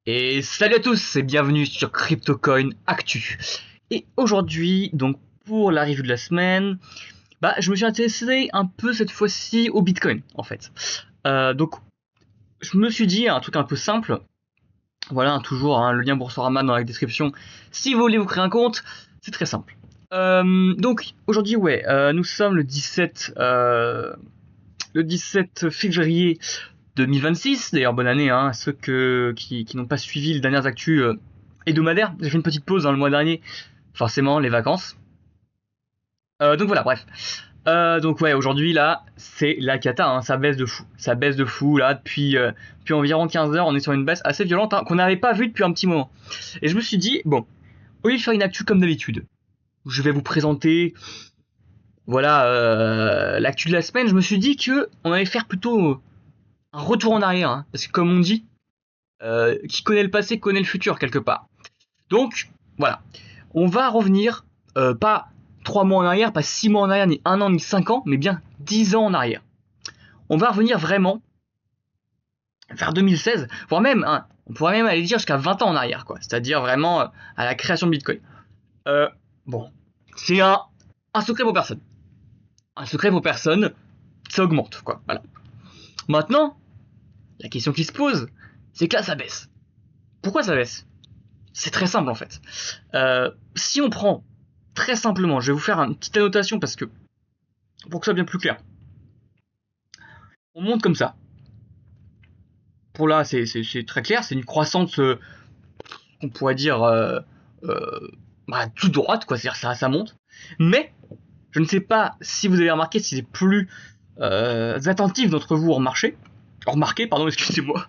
Et salut à tous et bienvenue sur CryptoCoin Actu. Et aujourd'hui, donc pour la review de la semaine, je me suis intéressé un peu cette fois-ci au Bitcoin en fait. Donc je me suis dit un truc un peu simple. Voilà, toujours le lien Boursorama dans la description. Si vous voulez vous créer un compte, c'est très simple. Donc aujourd'hui, nous sommes le 17 février 2026. D'ailleurs, bonne année à ceux qui n'ont pas suivi les dernières actus hebdomadaires. J'ai fait une petite pause dans le mois dernier, forcément, les vacances. Donc voilà, bref. Donc ouais, aujourd'hui là, c'est la cata, ça baisse de fou. Ça baisse de fou là, depuis environ 15 heures, on est sur une baisse assez violente qu'on n'avait pas vue depuis un petit moment. Et je me suis dit, bon, au lieu de faire une actu comme d'habitude, je vais vous présenter, voilà, l'actu de la semaine, je me suis dit que on allait faire plutôt un retour en arrière, parce que comme on dit, qui connaît le passé connaît le futur quelque part. Donc voilà, on va revenir pas 3 mois en arrière, pas 6 mois en arrière, ni 1 an, ni 5 ans, mais bien 10 ans en arrière. On va revenir vraiment vers 2016, voire même, on pourrait même aller dire jusqu'à 20 ans en arrière, quoi. C'est-à-dire vraiment à la création de Bitcoin. Euh, bon, c'est un secret pour personne. Un secret pour personne, ça augmente, quoi. Voilà. Maintenant, la question qui se pose, c'est que là, ça baisse. Pourquoi ça baisse? C'est très simple en fait. Si on prend très simplement, je vais vous faire une petite annotation parce que pour que ce soit bien plus clair. On monte comme ça. Pour là, c'est très clair, c'est une croissance qu'on pourrait dire toute droite, quoi. C'est-à-dire ça monte. Mais je ne sais pas si vous avez remarqué, si les plus attentifs d'entre vous ont remarqué, pardon, excusez-moi.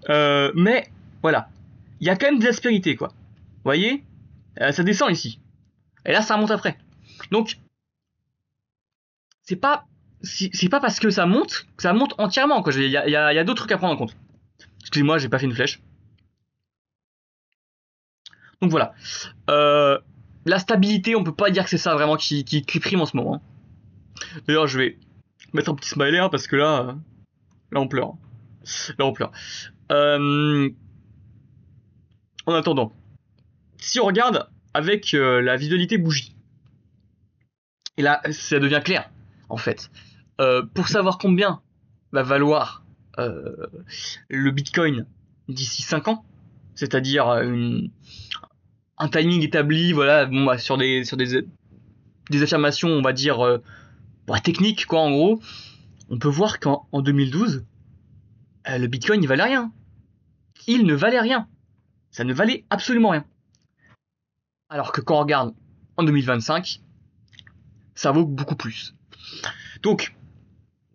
Mais voilà, il y a quand même des aspérités, quoi. Vous voyez, ça descend ici. Et là, ça remonte après. Donc, c'est pas parce que ça monte entièrement. Il y a d'autres trucs à prendre en compte. Excusez-moi, j'ai pas fait une flèche. Donc voilà. La stabilité, on peut pas dire que c'est ça vraiment qui prime en ce moment. D'ailleurs, je vais mettre un petit smiley parce que là on pleure. Là on pleure. En attendant, si on regarde avec la visualité bougie, et là ça devient clair en fait. Pour savoir combien va valoir le Bitcoin d'ici 5 ans, c'est-à-dire un timing établi, voilà, sur des affirmations, on va dire techniques, quoi, en gros, on peut voir qu'en 2012, le Bitcoin ne valait rien. Il ne valait rien. Ça ne valait absolument rien. Alors que quand on regarde en 2025, ça vaut beaucoup plus. Donc,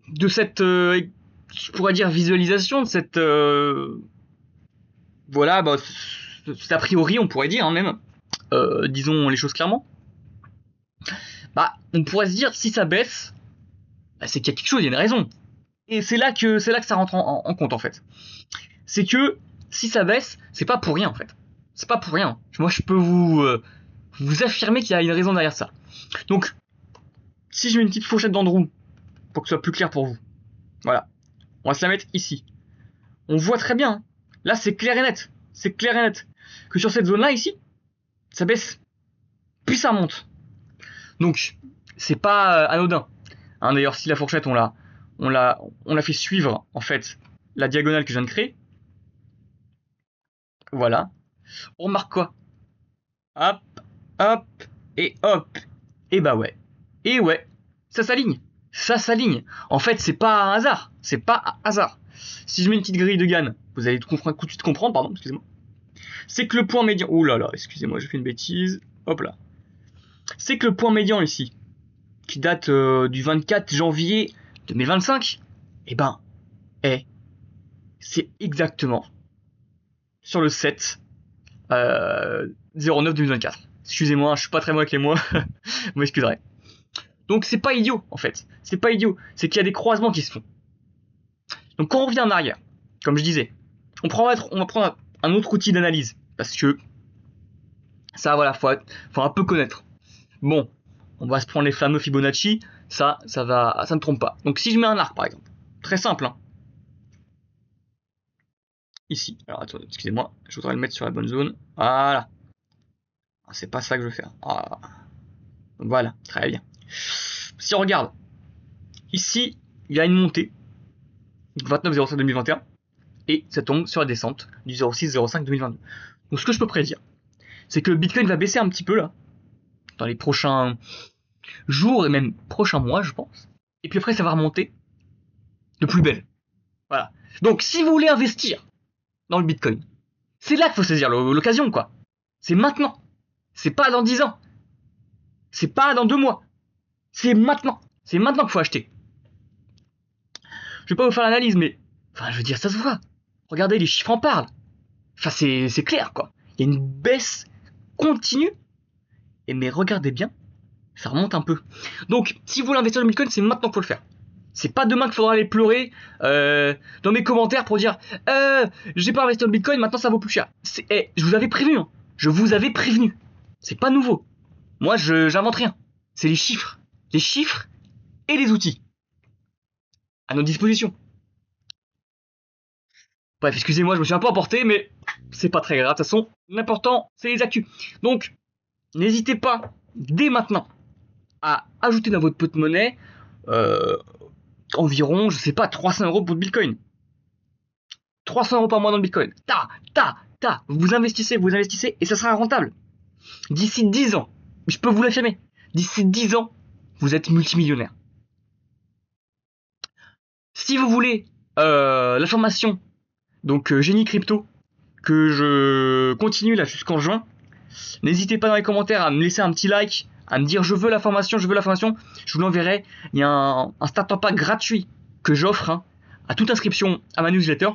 de cette, je pourrais dire visualisation, de cette, voilà, c'est a priori, on pourrait dire même, disons les choses clairement, on pourrait se dire si ça baisse, c'est qu'il y a quelque chose, il y a une raison. Et c'est là que ça rentre en compte en fait. C'est que si ça baisse, c'est pas pour rien en fait. C'est pas pour rien. Moi je peux vous affirmer qu'il y a une raison derrière ça. Donc, si je mets une petite fourchette d'Andrew, pour que ce soit plus clair pour vous, voilà, on va se la mettre ici. On voit très bien, là c'est clair et net. C'est clair et net. Que sur cette zone-là ici, ça baisse. Puis ça monte. Donc, c'est pas anodin. D'ailleurs, si la fourchette, on l'a fait suivre, en fait, la diagonale que je viens de créer. Voilà. On remarque quoi? Hop, hop, et hop. Et ouais. Et ouais, ça s'aligne. Ça s'aligne. En fait, c'est pas un hasard. C'est pas un hasard. Si je mets une petite grille de Gann, vous allez tout de suite comprendre, pardon, excusez-moi. C'est que le point médian... Ouh là là, excusez-moi, j'ai fait une bêtise. Hop là. C'est que le point médian ici, qui date du 24 janvier 2025, c'est exactement sur le 7 09 2024. Excusez-moi, je suis pas très bon avec les mots, vous m'excuserez. Donc c'est pas idiot en fait, c'est pas idiot, c'est qu'il y a des croisements qui se font. Donc quand on revient en arrière, comme je disais, on va prendre un autre outil d'analyse, parce que ça voilà, faut un peu connaître. Bon, on va se prendre les fameux Fibonacci, ça ne trompe pas. Donc si je mets un arc par exemple, très simple, ici. Alors attendez, excusez-moi, je voudrais le mettre sur la bonne zone. Voilà. C'est pas ça que je veux faire. Ah. Voilà, très bien. Si on regarde, ici, il y a une montée, 29,05 2021, et ça tombe sur la descente du 06,05 2022. Donc ce que je peux prédire, c'est que le Bitcoin va baisser un petit peu là, dans les prochains jours et même prochains mois, je pense. Et puis après, ça va remonter de plus belle. Voilà. Donc si vous voulez investir dans le Bitcoin, c'est là qu'il faut saisir l'occasion, quoi. C'est maintenant. C'est pas dans 10 ans. C'est pas dans 2 mois. C'est maintenant. C'est maintenant qu'il faut acheter. Je vais pas vous faire l'analyse, mais... Enfin, je veux dire, ça se voit. Regardez, les chiffres en parlent. Enfin, c'est clair, quoi. Il y a une baisse continue. Et mais regardez bien, ça remonte un peu. Donc, si vous voulez investir dans le Bitcoin, c'est maintenant qu'il faut le faire. C'est pas demain qu'il faudra aller pleurer dans mes commentaires pour dire j'ai pas investi dans le Bitcoin, maintenant ça vaut plus cher. Je vous avais prévenu. Hein. Je vous avais prévenu. C'est pas nouveau. Moi, j'invente rien. C'est les chiffres. Les chiffres et les outils à notre disposition. Bref, excusez-moi, je me suis un peu emporté, mais c'est pas très grave. De toute façon, l'important, c'est les actus. Donc, n'hésitez pas, dès maintenant, à ajouter dans votre porte-monnaie environ, je sais pas, 300 € pour le Bitcoin. 300 € par mois dans le Bitcoin. Vous investissez, et ça sera rentable. D'ici 10 ans, je peux vous l'affirmer, d'ici 10 ans, vous êtes multimillionnaire. Si vous voulez la formation, donc Génie Crypto, que je continue là jusqu'en juin, n'hésitez pas dans les commentaires à me laisser un petit like, à me dire je veux la formation, je vous l'enverrai. Il y a un starter pack gratuit que j'offre à toute inscription à ma newsletter,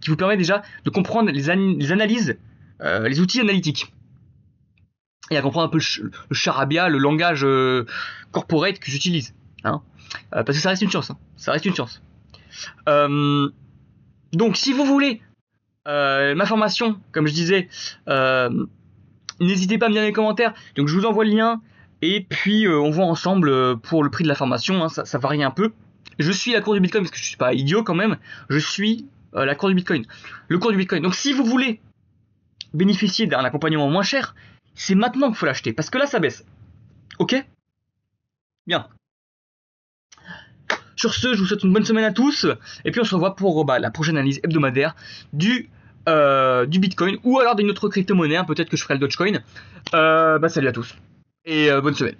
qui vous permet déjà de comprendre les analyses, les outils analytiques. Et à comprendre un peu le charabia, le langage corporate que j'utilise. Parce que ça reste une chance. Ça reste une chance. Donc si vous voulez ma formation, comme je disais, n'hésitez pas à me dire dans les commentaires. Donc je vous envoie le lien. Et puis on voit ensemble pour le prix de la formation. Ça varie un peu. Je suis la cour du Bitcoin parce que je suis pas idiot quand même. Je suis la cour du Bitcoin. Le cours du Bitcoin. Donc si vous voulez bénéficier d'un accompagnement moins cher, c'est maintenant qu'il faut l'acheter. Parce que là ça baisse. Ok ? Bien. Sur ce, je vous souhaite une bonne semaine à tous. Et puis on se revoit pour la prochaine analyse hebdomadaire du Bitcoin. Ou alors d'une autre crypto-monnaie. Peut-être que je ferai le Dogecoin. Salut à tous. Et bonne semaine.